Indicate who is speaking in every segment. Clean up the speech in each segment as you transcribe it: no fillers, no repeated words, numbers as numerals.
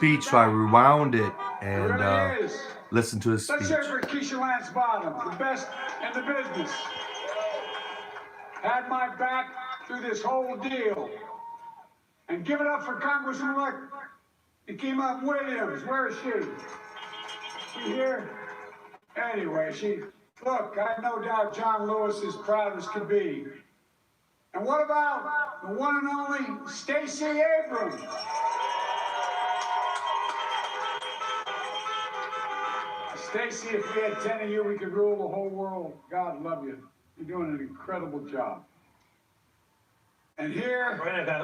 Speaker 1: speech, so I rewound it and
Speaker 2: really
Speaker 1: listened to his speech.
Speaker 2: Let's hear it for Keisha Lance Bottoms, the best in the business. Had my back through this whole deal. And give it up for Congresswoman Nikema Williams. Where is she? She here? Anyway, look, I have no doubt John Lewis is proud as could be. And what about the one and only Stacey Abrams? Stacey, if we had 10 of you, we could rule the whole world. God love you. You're doing an incredible job. And here...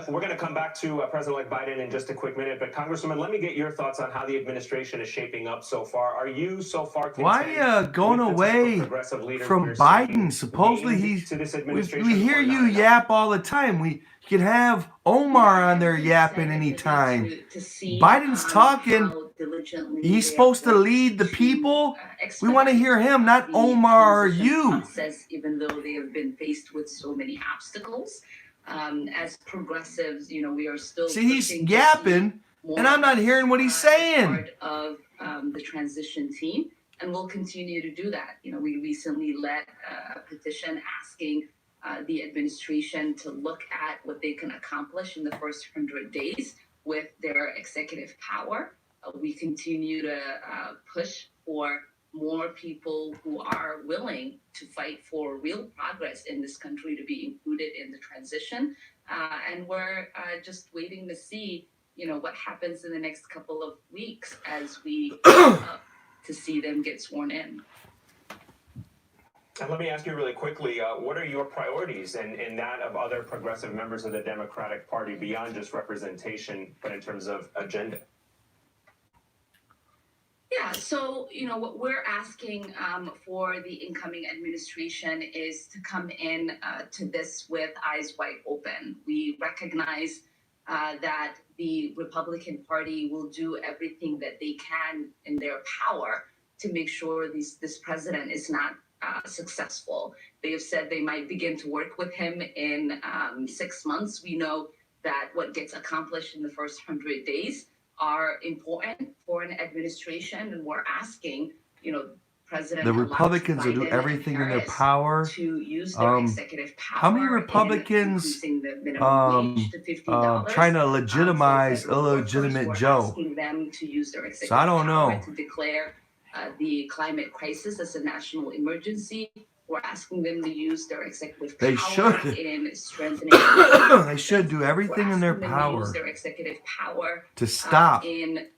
Speaker 3: We're going to come back to President-elect Biden in just a quick minute, but Congresswoman, let me get your thoughts on how the administration is shaping up so far. Are you so far content
Speaker 1: going away from Biden? Supposedly we hear you yap all the time. We could have Omar on there yapping anytime. Biden's talking. He's supposed to lead the people. We want to hear him, not Omar or you.
Speaker 4: Even though they have been faced with so many obstacles. As progressives, you know, we are still
Speaker 1: he's yapping, and I'm not hearing what he's saying.
Speaker 4: Part of the transition team, and we'll continue to do that. You know, we recently led a petition asking the administration to look at what they can accomplish in the first 100 days with their executive power. We continue to push for more people who are willing to fight for real progress in this country to be included in the transition. And we're just waiting to see, you know, what happens in the next couple of weeks as we to see them get sworn in.
Speaker 3: And let me ask you really quickly, what are your priorities and that of other progressive members of the Democratic Party beyond just representation, but in terms of agenda?
Speaker 4: Yeah, so, you know, what we're asking for the incoming administration is to come in to this with eyes wide open. We recognize that the Republican Party will do everything that they can in their power to make sure this president is not successful. They have said they might begin to work with him in 6 months. We know that what gets accomplished in the first 100 days are important for an administration, and we're asking, you know,
Speaker 1: the Republicans will do everything in their power
Speaker 4: to use their executive power.
Speaker 1: How many Republicans trying to legitimize illegitimate Joe?
Speaker 4: Asking them to use their executive
Speaker 1: so I don't know.
Speaker 4: Power to declare the climate crisis as a national emergency. We're asking them to use their executive power in strengthening.
Speaker 1: They should do everything in their power to stop the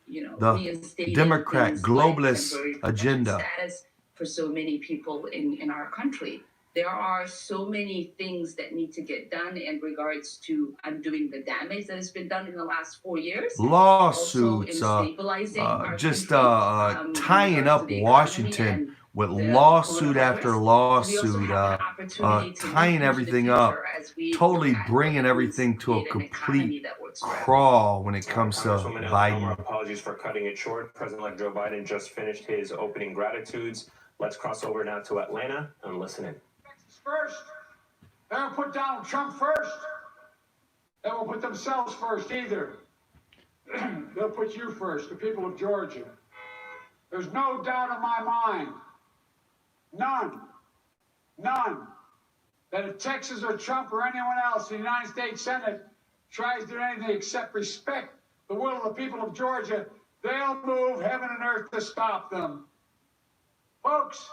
Speaker 1: Democrat globalist agenda.
Speaker 4: For so many people in our country, there are so many things that need to get done in regards to undoing the damage that has been done in the last 4 years.
Speaker 1: Lawsuits, just tying up Washington with lawsuit after lawsuit, tying everything up, totally bringing everything to a complete crawl when it comes to Biden.
Speaker 3: Apologies for cutting it short. President-elect Joe Biden just finished his opening gratitudes. Let's cross over now to Atlanta and listen in.
Speaker 2: First, they don't put Donald Trump first. They won't put themselves first either. They'll put you first, the people of Georgia. There's no doubt in my mind, none, that if Texas or Trump or anyone else in the United States Senate tries to do anything except respect the will of the people of Georgia, they'll move heaven and earth to stop them. Folks,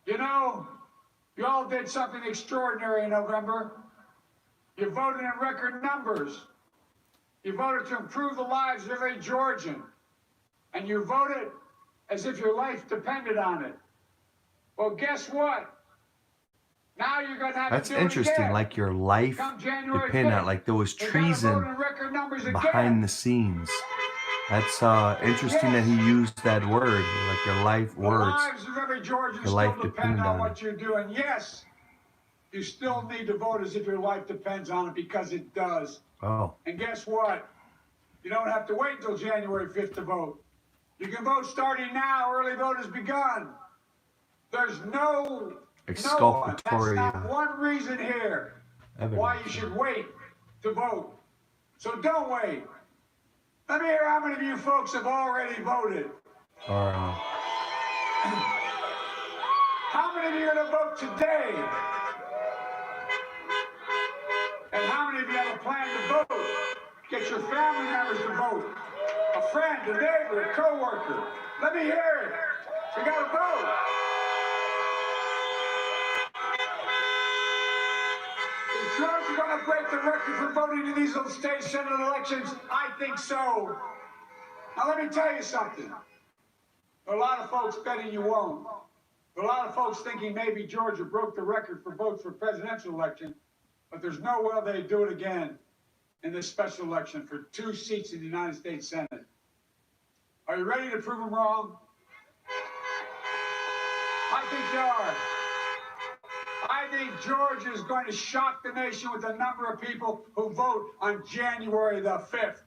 Speaker 2: you know, you all did something extraordinary in November. You voted in record numbers. You voted to improve the lives of every Georgian. And you voted as if your life depended on it. Well, guess what? Now you're going to have
Speaker 1: That's
Speaker 2: to do
Speaker 1: interesting,
Speaker 2: it again.
Speaker 1: Like your life depended on it, like there was treason behind the scenes. That's interesting that he used that word, like your life words.
Speaker 2: The lives of every Georgian
Speaker 1: your life
Speaker 2: still depend on what
Speaker 1: it.
Speaker 2: you're doing. Yes, you still need to vote as if your life depends on it, because it does.
Speaker 1: Oh.
Speaker 2: And guess what? You don't have to wait until January 5th to vote. You can vote starting now. Early vote has begun. There's no
Speaker 1: exculpatory
Speaker 2: that's not one reason here
Speaker 1: evidence.
Speaker 2: Why you should wait to vote. So don't wait. Let me hear how many of you folks have already voted. How many of you are going to vote today? And how many of you have a plan to vote? Get your family members to vote. A friend, a neighbor, a co-worker. Let me hear it. We got to vote. Is Georgia going to break the record for voting in these little state senate elections? I think so. Now let me tell you something. There are a lot of folks betting you won't. There are a lot of folks thinking maybe Georgia broke the record for votes for presidential election, but there's no way they'd do it again in this special election for 2 seats in the United States Senate. Are you ready to prove them wrong? I think you are. I think Georgia is going to shock the nation with the number of people who vote on January the 5th.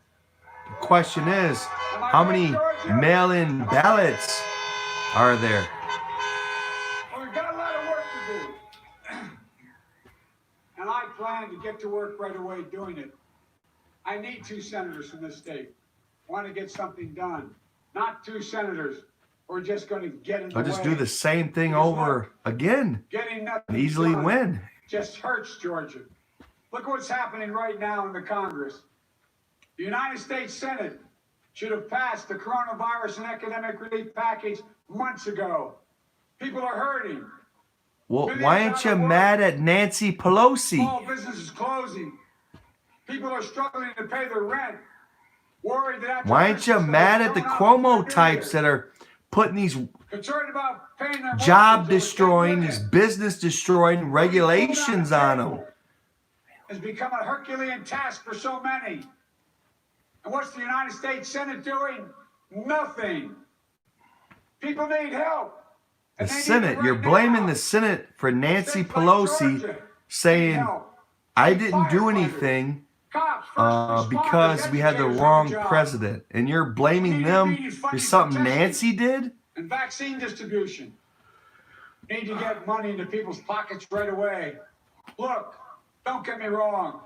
Speaker 1: The question is, how many mail-in ballots are there?
Speaker 2: Well, we've got a lot of work to do. And I plan to get to work right away doing it. I need 2 senators from this state. I want to get something done. Not 2 senators who are just going to get in the way.
Speaker 1: I'll just do the same thing over again and easily win.
Speaker 2: Just hurts Georgia. Look what's happening right now in the Congress. The United States Senate should have passed the coronavirus and economic relief package months ago. People are hurting.
Speaker 1: Well, why aren't you mad at Nancy Pelosi?
Speaker 2: Small businesses closing. People are struggling to pay their rent. Worried that
Speaker 1: why aren't you mad at the Cuomo types that are putting these
Speaker 2: concerned about paying their
Speaker 1: job destroying, these business destroying regulations on them?
Speaker 2: Has become a Herculean task for so many. And what's the United States Senate doing? Nothing. People need help.
Speaker 1: The Senate, you're blaming the Senate for Nancy Pelosi saying, I didn't do anything because we had the wrong president. And you're blaming them for something Nancy did?
Speaker 2: And vaccine distribution. Need to get money into people's pockets right away. Look, don't get me wrong.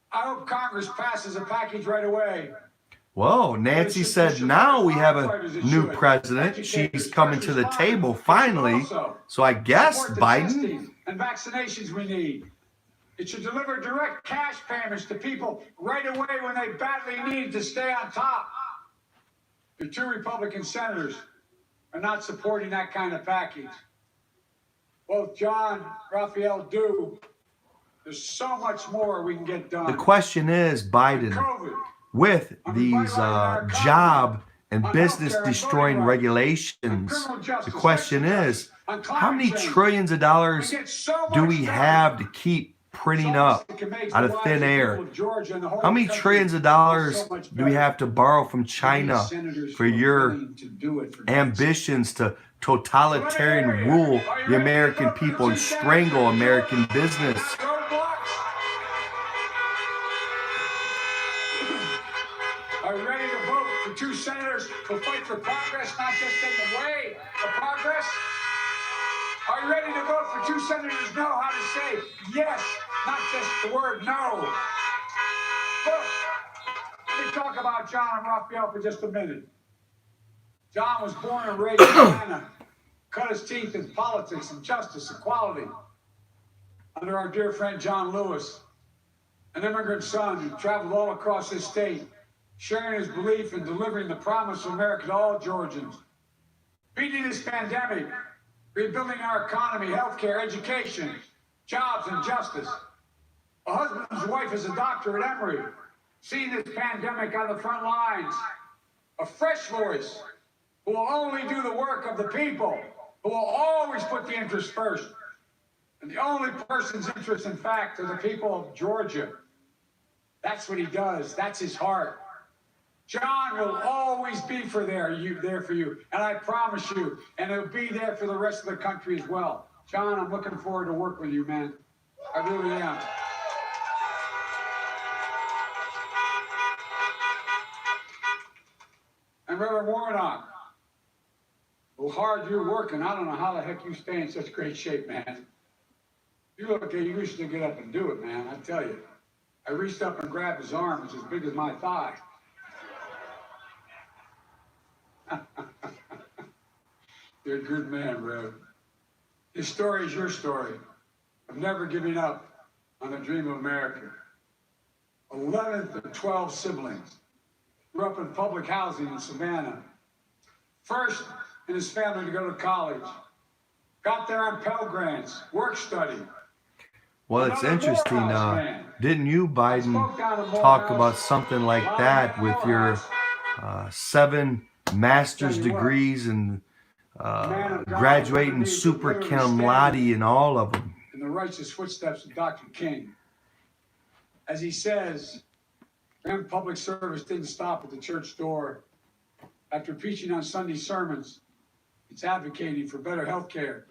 Speaker 2: I hope Congress passes a package right away.
Speaker 1: Whoa, Nancy said now we have a new president. She's coming to the table finally. So I guess Biden.
Speaker 2: And vaccinations we need. It should deliver direct cash payments to people right away when they badly need to stay on top. The 2 Republican senators are not supporting that kind of package. Both John, Raphael do. There's so much more we can get done.
Speaker 1: The question is, Biden, with these job and business destroying regulations, the question is, how many trillions of dollars do we have to keep printing up out of thin air? How many trillions of dollars do we have to borrow from China for your ambitions to totalitarian rule the American people and strangle American business?
Speaker 2: Are you ready to vote for 2 senators who fight for progress, not just in the way of progress? Are you ready to vote for 2 senators who know how to say yes, not just the word no? Look, let me talk about John and Raphael for just a minute. John was born and raised in Atlanta, cut his teeth in politics and justice, equality, under our dear friend John Lewis, an immigrant son who traveled all across his state, sharing his belief in delivering the promise of America to all Georgians. Beating this pandemic, rebuilding our economy, healthcare, education, jobs, and justice. A husband whose wife is a doctor at Emory, seeing this pandemic on the front lines. A fresh voice who will only do the work of the people, who will always put the interest first. And the only person's interest, in fact, are the people of Georgia. That's what he does. That's his heart. John will always be there for you, and I promise you, and he'll be there for the rest of the country as well. John, I'm looking forward to work with you, man. I really am. And Reverend Warnock, how hard you're working. I don't know how the heck you stay in such great shape, man. You look, you used to get up and do it, man. I tell you. I reached up and grabbed his arm. It's as big as my thigh. You're a good man, Rev. His story is your story of never giving up on the dream of America. 11th of 12 siblings. Grew up in public housing in Savannah. First in his family to go to college. Got there on Pell Grants, work study.
Speaker 1: Well, it's
Speaker 2: Another
Speaker 1: interesting.
Speaker 2: Morehouse man.
Speaker 1: Didn't you, Biden,
Speaker 2: Spoke down in
Speaker 1: talk
Speaker 2: Morehouse.
Speaker 1: about something like that with your 7 master's degrees and graduating super cum laude and all of them?
Speaker 2: In the righteous footsteps of Dr. King. As he says, and public service didn't stop at the church door. After preaching on Sunday sermons, it's advocating for better health care,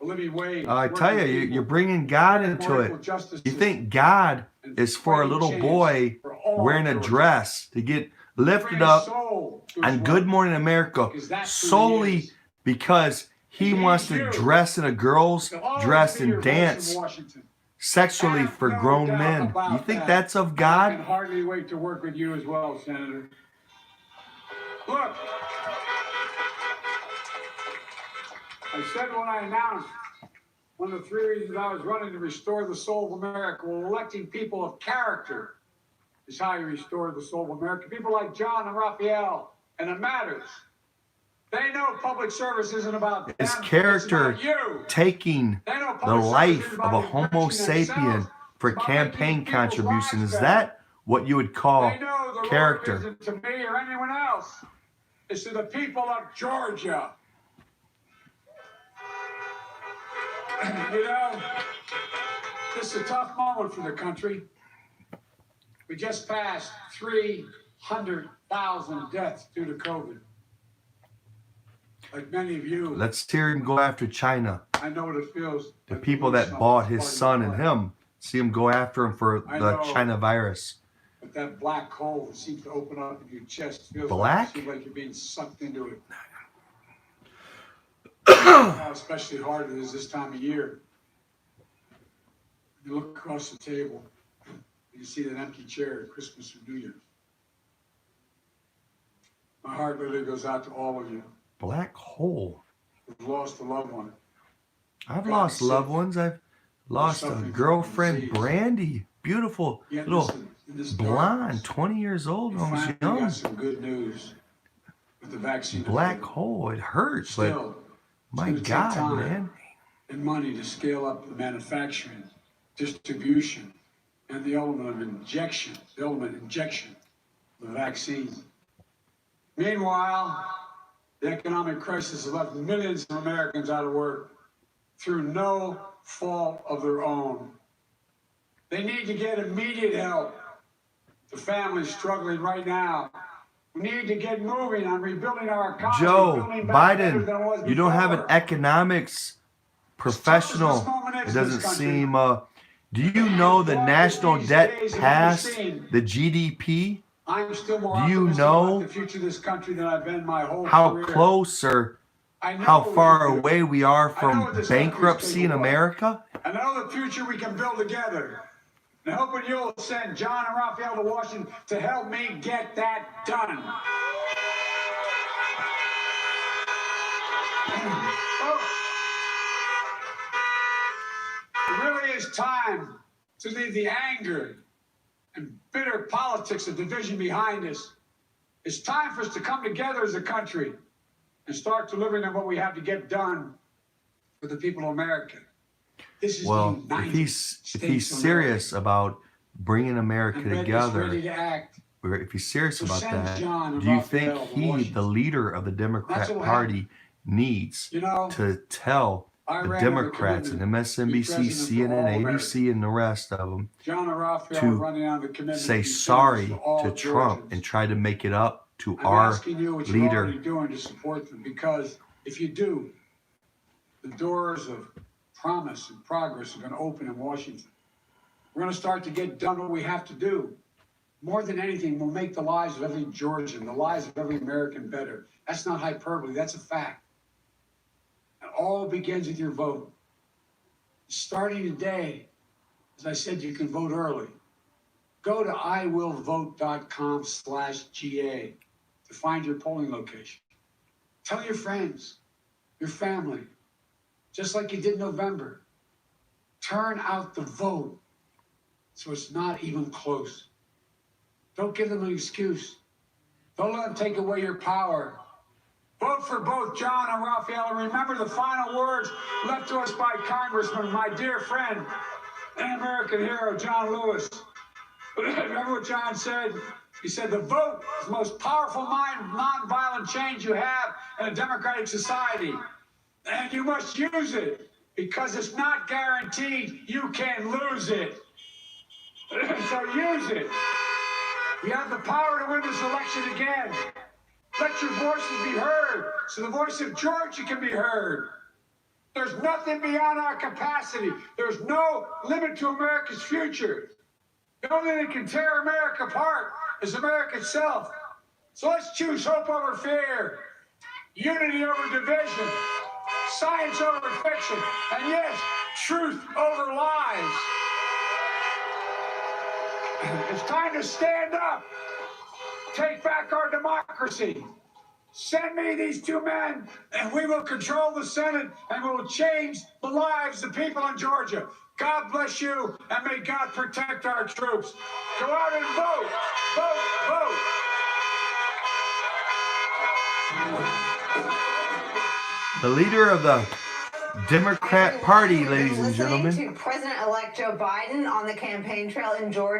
Speaker 2: a living wage.
Speaker 1: I tell you, you're bringing God into it. You think God is for a little boy wearing a dress to get lifted up on Good Morning America solely because he wants to dress in a girl's dress and dance sexually for grown men? You think that's of
Speaker 2: I
Speaker 1: God?
Speaker 2: can hardly wait to work with you as well, Senator. Look, I said when I announced one of the 3 reasons I was running to restore the soul of America, well, electing people of character is how you restore the soul of America. People like John and Raphael, and it matters. They know public service isn't about them.
Speaker 1: His character
Speaker 2: it's about you.
Speaker 1: taking
Speaker 2: They know
Speaker 1: the
Speaker 2: public service
Speaker 1: life
Speaker 2: is
Speaker 1: of
Speaker 2: about
Speaker 1: a Homo
Speaker 2: enriching themselves.
Speaker 1: sapien for
Speaker 2: It's about
Speaker 1: campaign
Speaker 2: making people's
Speaker 1: contribution.
Speaker 2: lives
Speaker 1: Is
Speaker 2: better.
Speaker 1: that what you would call
Speaker 2: They know the Lord
Speaker 1: character?
Speaker 2: isn't to me or anyone else. It's to the people of Georgia. You know, this is a tough moment for the country. We just passed 300,000 deaths due to COVID. Like many of you,
Speaker 1: Let's hear him go after China.
Speaker 2: I know what it feels.
Speaker 1: The
Speaker 2: like to
Speaker 1: people
Speaker 2: lose
Speaker 1: that
Speaker 2: something
Speaker 1: bought
Speaker 2: that's
Speaker 1: his
Speaker 2: part of
Speaker 1: son
Speaker 2: your
Speaker 1: and
Speaker 2: life.
Speaker 1: him, see him go after him for
Speaker 2: I
Speaker 1: the
Speaker 2: know.
Speaker 1: China virus.
Speaker 2: But that black hole that seems to open up in your chest feels
Speaker 1: Black?
Speaker 2: like you're being sucked into it. How especially hard it is this time of year. You look across the table, you see that empty chair at Christmas or New Year's. My heart literally goes out to all of you
Speaker 1: Black hole.
Speaker 2: who've lost a loved one.
Speaker 1: I've
Speaker 2: God,
Speaker 1: lost
Speaker 2: sick.
Speaker 1: loved ones. I've lost a
Speaker 2: suffering from
Speaker 1: girlfriend,
Speaker 2: disease.
Speaker 1: Brandy. Beautiful
Speaker 2: Yet
Speaker 1: little
Speaker 2: listen, in this
Speaker 1: blonde,
Speaker 2: darkness,
Speaker 1: 20 years old
Speaker 2: you
Speaker 1: when I was
Speaker 2: finally
Speaker 1: young.
Speaker 2: got some good news with the vaccine.
Speaker 1: Black
Speaker 2: available.
Speaker 1: hole. It hurts, but
Speaker 2: Still,
Speaker 1: my
Speaker 2: gonna take
Speaker 1: God,
Speaker 2: time.
Speaker 1: man.
Speaker 2: and money to scale up the manufacturing, distribution, and the ultimate injection of the vaccine. Meanwhile, the economic crisis has left millions of Americans out of work through no fault of their own. They need to get immediate help. The families struggling right now. We need to get moving on rebuilding our economy.
Speaker 1: Joe
Speaker 2: building back better than it was
Speaker 1: Biden, you don't have an
Speaker 2: before.
Speaker 1: economics professional. It doesn't seem. Do you know the national debt passed the GDP?
Speaker 2: I'm still more
Speaker 1: Do you
Speaker 2: optimistic
Speaker 1: know
Speaker 2: about the future of this country than I've been my whole
Speaker 1: How
Speaker 2: career.
Speaker 1: close or
Speaker 2: I know
Speaker 1: how
Speaker 2: we
Speaker 1: far
Speaker 2: can do.
Speaker 1: away we are
Speaker 2: I know
Speaker 1: from
Speaker 2: what this country's
Speaker 1: bankruptcy in
Speaker 2: capable of.
Speaker 1: America?
Speaker 2: I know the future we can build together. And hoping you'll send John and Raphael to Washington to help me get that done. Folks, it really is time to leave the anger and bitter politics of division behind us. It's time for us to come together as a country and start delivering on what we have to get done for the people of America. This is
Speaker 1: Well,
Speaker 2: the United
Speaker 1: if he's
Speaker 2: States of
Speaker 1: serious about bringing America
Speaker 2: America. And
Speaker 1: together,
Speaker 2: ready to act.
Speaker 1: or if he's serious
Speaker 2: So
Speaker 1: about
Speaker 2: send
Speaker 1: that,
Speaker 2: John and
Speaker 1: do you think
Speaker 2: Raphael to
Speaker 1: he, the
Speaker 2: Washington.
Speaker 1: leader of the Democrat
Speaker 2: That's what
Speaker 1: Party, needs
Speaker 2: You know,
Speaker 1: to tell
Speaker 2: I
Speaker 1: the
Speaker 2: ran with a
Speaker 1: Democrats and
Speaker 2: commitment to be
Speaker 1: MSNBC,
Speaker 2: president for all
Speaker 1: CNN,
Speaker 2: Americans.
Speaker 1: ABC, and the rest of them
Speaker 2: John and Raphael
Speaker 1: to
Speaker 2: are running on the commitment
Speaker 1: say
Speaker 2: to be
Speaker 1: sorry
Speaker 2: senators for all
Speaker 1: to Trump
Speaker 2: Georgians.
Speaker 1: and try to make it up to
Speaker 2: I'm
Speaker 1: our
Speaker 2: asking you what you're
Speaker 1: leader?
Speaker 2: already doing to support them, because if you do, the doors of promise and progress are going to open in Washington. We're going to start to get done what we have to do. More than anything, we'll make the lives of every Georgian, the lives of every American better. That's not hyperbole, that's a fact. It all begins with your vote. Starting today, as I said, you can vote early. Go to iwillvote.com/GA to find your polling location. Tell your friends. your family, just like you did in November. Turn out the vote so it's not even close. Don't give them an excuse. Don't let them take away your power. Vote for both John and Raphael, and remember the final words left to us by Congressman, my dear friend and American hero, John Lewis. Remember what John said? He said, the vote is the most powerful nonviolent change you have in a democratic society. And you must use it, because it's not guaranteed you can lose it. So use it. You have the power to win this election again. Let your voices be heard, so the voice of Georgia can be heard. There's nothing beyond our capacity. There's no limit to America's future. The only thing that can tear America apart is America itself. So let's choose hope over fear, unity over division, science over fiction, and yes, truth over lies. It's time to stand up, take back our democracy. Send me these two men, and we will control the Senate, and we will change the lives of people in Georgia. God bless you, and may God protect our troops. Go out and vote, vote, vote.
Speaker 1: The leader of the Democrat Party, ladies and gentlemen.
Speaker 5: Listening to President-elect Joe Biden on the campaign trail in Georgia.